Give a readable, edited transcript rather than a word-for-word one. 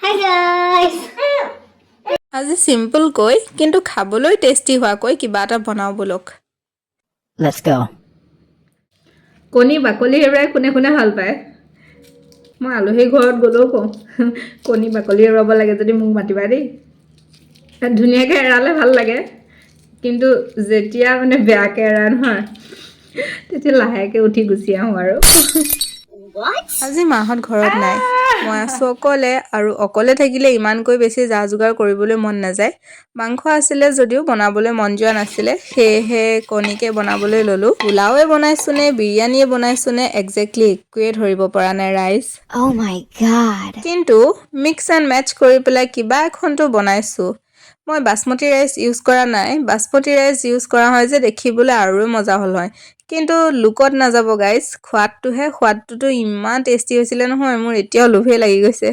Hi guys! আজি simple কৈ কিন্তু খাবলৈ টেস্টি হোৱাকৈ কিবা এটা বনাও বলক Let's go. কণী বাকলি এৰুৱাই কোনে কোনে ভাল পায় মই আলহী ঘৰত গ'লেও কওঁ কণী বাকলি এৰুৱাব লাগে যদি মোক মাতিবা দেই ধুনীয়াকৈ এৰালে ভাল লাগে কিন্তু যেতিয়া মানে বেয়াকৈ এৰা নহয় তেতিয়া লাহেকৈ উঠি গুচি আহোঁ আৰু আজি মাহত ঘৰত নাই মই আছো অকলে আৰু অকলে থাকিলে ইমানকৈ বেছি যা যোগাৰ কৰিবলৈ মন নাযায় মাংস আছিলে যদিও বনাবলৈ মন যোৱা নাছিলে সেয়েহে কণীকে বনাবলৈ ল'লো পোলাওৱে বনাইছো নে বিৰিয়ানীয়ে বনাইছো নে একজেক্টলি একোৱে ধৰিব পৰা নাই ৰাইজ Oh my god. কিন্তু মিক্স এণ্ড মেটচ কৰি পেলাই কিবা এখনটো বনাইছো মই বাসমতি ৰাইচ ইউজ কৰা নাই বাসমতি ৰাইচ ইউজ কৰা হয় যে দেখিবলৈ আৰু মজা হ'ল হয় কিন্তু লুকত নাযাব গাইজ সোৱাদটোতো ইমান টেষ্টি হৈছিলে নহয় মোৰ এতিয়াও লোভে লাগি গৈছে